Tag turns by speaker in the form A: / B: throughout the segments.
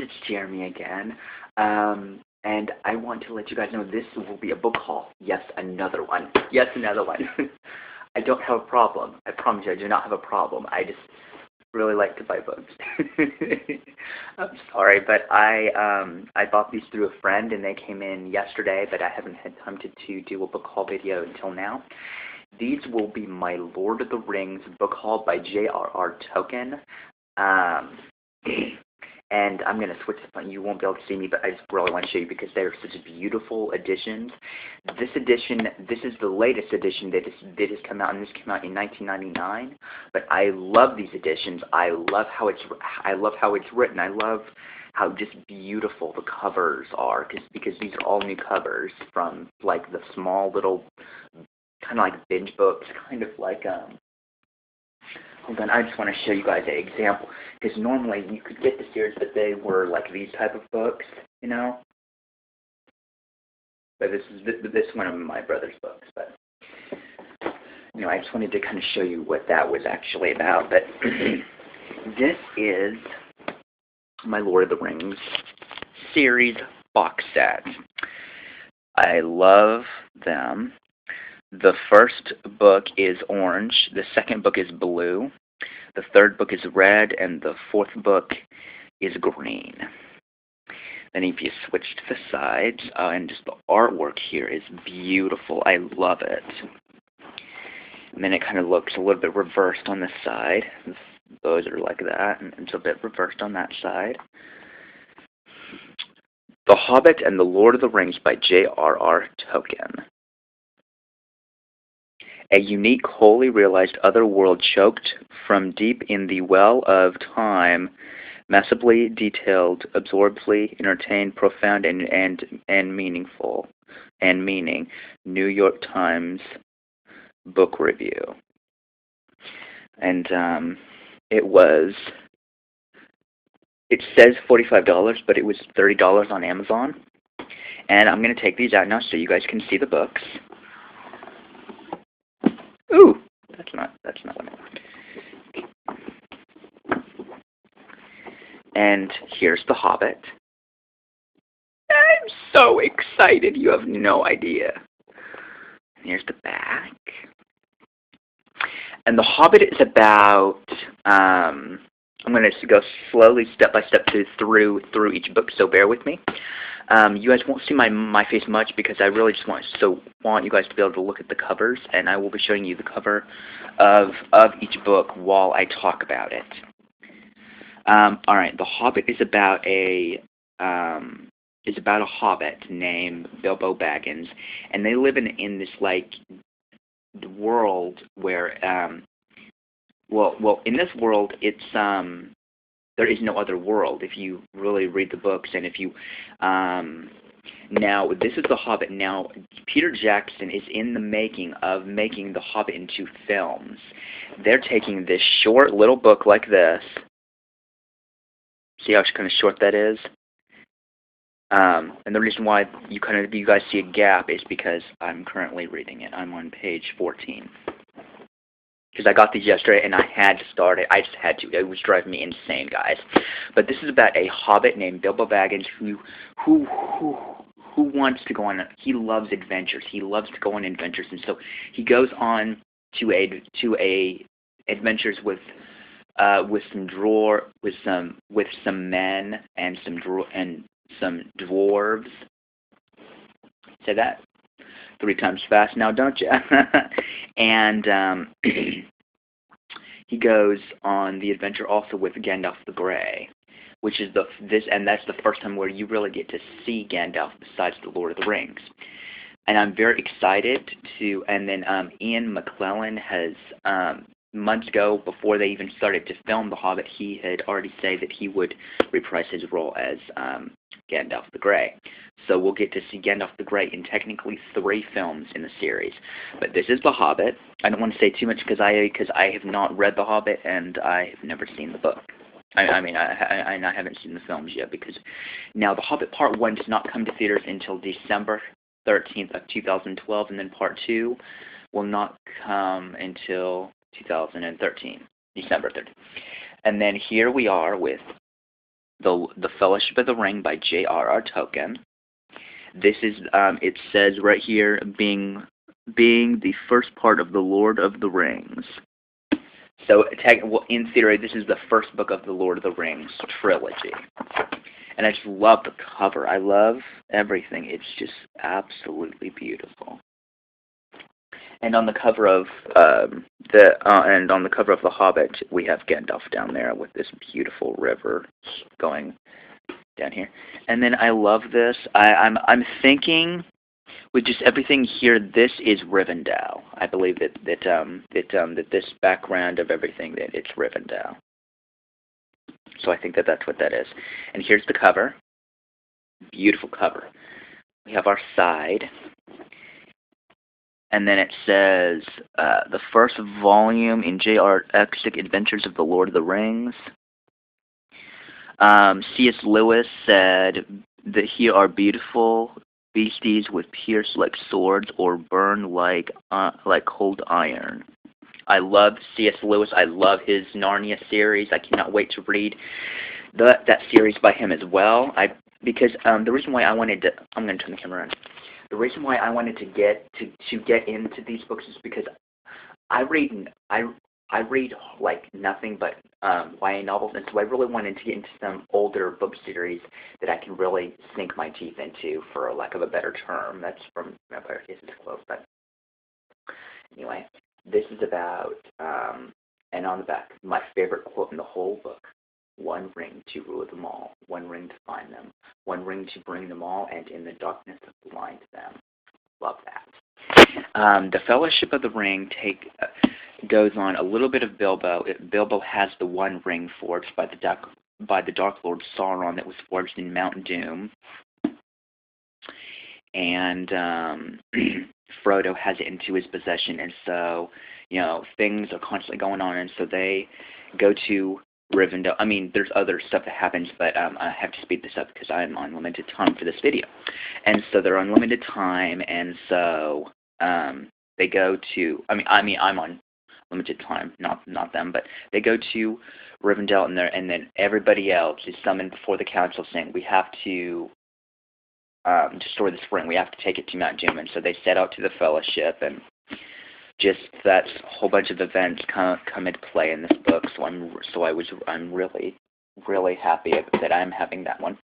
A: It's Jeremy again. And I want to let you guys know this will be a book haul. Yes, another one. Yes, another one. I don't have a problem. I promise you, I do not have a problem. I just really like to buy books. I'm sorry, but I bought these through a friend, and they came in yesterday, but I haven't had time to do a book haul video until now. These will be my Lord of the Rings book haul by J.R.R. Tolkien. Um, And I'm going to switch this on. You won't be able to see me, but I just really want to show you because they are such beautiful editions. This edition, this is the latest edition that has come out, and this came out in 1999. But I love these editions. I love how it's written. I love how just beautiful the covers are, because these are all new covers from like the small little kind of like binge books, kind of like hold on, I just want to show you guys an example, because normally you could get the series, but they were like these type of books, you know. But this one of my brother's books. But you know, I just wanted to kind of show you what that was actually about. But this is my Lord of the Rings series box set. I love them. The first book is orange, the second book is blue, the third book is red, and the fourth book is green. Then if you switch to the sides, and just the artwork here is beautiful. I love it. And then it kind of looks a little bit reversed on this side. Those are like that, and it's a bit reversed on that side. The Hobbit and the Lord of the Rings by J.R.R. Tolkien. A unique, wholly realized other world choked from deep in the well of time, massively detailed, absorbedly entertained, profound, and meaningful, and meaning. New York Times Book Review. And it says $45, but it was $30 on Amazon. And I'm going to take these out now so you guys can see the books. Ooh, that's not what I want. And here's The Hobbit. I'm so excited, you have no idea. Here's the back. And The Hobbit is about, I'm going to go slowly, step by step, through each book, so bear with me. You guys won't see my face much because I really just want you guys to be able to look at the covers, and I will be showing you the cover of each book while I talk about it. All right, The Hobbit is about a hobbit named Bilbo Baggins, and they live in this like world where well in this world it's there is no other world if you really read the books. And if you now this is The Hobbit. Now Peter Jackson is in the making of making The Hobbit into films. They're taking this short little book like this. See how kind of short that is? And the reason why you guys see a gap is because I'm currently reading it. I'm on page 14. Because I got these yesterday and I had to start it. I just had to. It was driving me insane, guys. But this is about a hobbit named Bilbo Baggins who wants to go on. He loves adventures. He loves to go on adventures, and so he goes on to adventures with some men and some dwarves. Say that 3 times fast now, don't you? And he goes on the adventure also with Gandalf the Grey, which is that's the first time where you really get to see Gandalf besides the Lord of the Rings. And I'm very excited to. And then Ian McKellen has months ago, before they even started to film The Hobbit, he had already said that he would reprise his role as Gandalf the Grey. So we'll get to see Gandalf the Grey in technically 3 films in the series. But this is The Hobbit. I don't want to say too much because I have not read The Hobbit and I have never seen the book. I haven't seen the films yet, because now The Hobbit Part 1 does not come to theaters until December 13th of 2012, and then Part 2 will not come until 2013, December 13th. And then here we are with The Fellowship of the Ring by J.R.R. Tolkien. This is, it says right here, being the first part of the Lord of the Rings. So, in theory, this is the first book of the Lord of the Rings trilogy. And I just love the cover. I love everything. It's just absolutely beautiful. And on the cover of The Hobbit, we have Gandalf down there with this beautiful river going down here. And then I love this. I'm thinking, with just everything here, this is Rivendell. I believe that this background of everything, that it's Rivendell. So I think that that's what that is. And here's the cover. Beautiful cover. We have our side. And then it says, the first volume in J.R. Extic Adventures of the Lord of the Rings. C.S. Lewis said that here are beautiful beasties with pierce like swords or burn like cold iron. I love C.S. Lewis. I love his Narnia series. I cannot wait to read that series by him as well. Because the reason why I wanted to, I'm going to turn the camera on. The reason why I wanted to get into these books is because I read like nothing but YA novels, and so I really wanted to get into some older book series that I can really sink my teeth into, for lack of a better term. That's from Vampire Cases Closed. But anyway, this is about, and on the back, my favorite quote in the whole book: "One ring to rule them all, one ring to find them, one ring to bring them all, and in the darkness blind them." Love that. The Fellowship of the Ring goes on a little bit of Bilbo. Bilbo has the One Ring forged by the Dark Lord Sauron that was forged in Mount Doom, and Frodo has it into his possession, and so things are constantly going on, and so they go to Rivendell. I mean, there's other stuff that happens, but I have to speed this up because I'm on limited time for this video. And so they're on limited time, and so they go to. I'm on limited time, not them, but they go to Rivendell, and then everybody else is summoned before the council, saying we have to destroy this ring. We have to take it to Mount Doom, and so they set out to the Fellowship, and just that whole bunch of events come into play in this book. So I'm really happy that I'm having that one.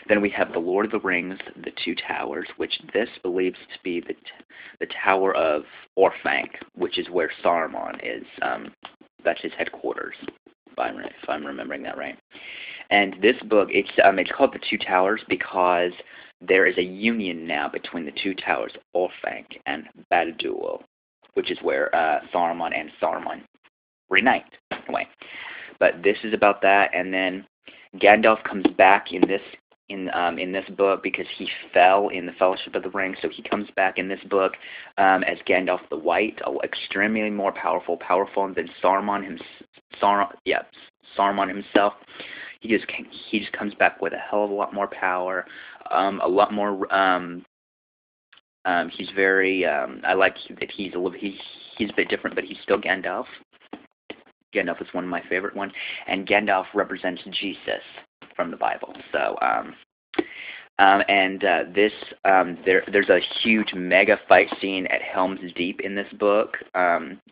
A: Then we have The Lord of the Rings, The Two Towers, which this believes to be the Tower of Orthanc, which is where Saruman is. That's his headquarters, if I'm remembering that right. And this book, it's called The Two Towers because there is a union now between the two towers, Orthanc and Barad-dûr, which is where Saruman and Saruman reunite. Anyway, but this is about that, and then Gandalf comes back in this book because he fell in the Fellowship of the Ring. So he comes back in this book as Gandalf the White, extremely more powerful than Saruman himself. He just comes back with a hell of a lot more power, a lot more. He's very. I like that he's a bit different, but he's still Gandalf. Gandalf is one of my favorite ones, and Gandalf represents Jesus from the Bible. So, there's a huge mega fight scene at Helm's Deep in this book,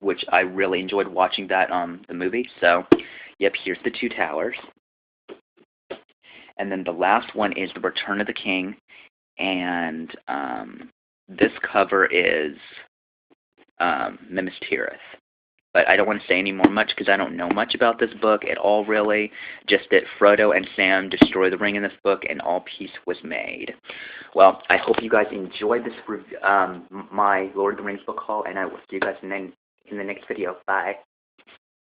A: which I really enjoyed watching that the movie. So, yep, here's the Two Towers, and then the last one is The Return of the King, and this cover is Minas Tirith. But I don't want to say any more much because I don't know much about this book at all, really. Just that Frodo and Sam destroy the ring in this book and all peace was made. Well, I hope you guys enjoyed this my Lord of the Rings book haul, and I will see you guys in the next video. Bye.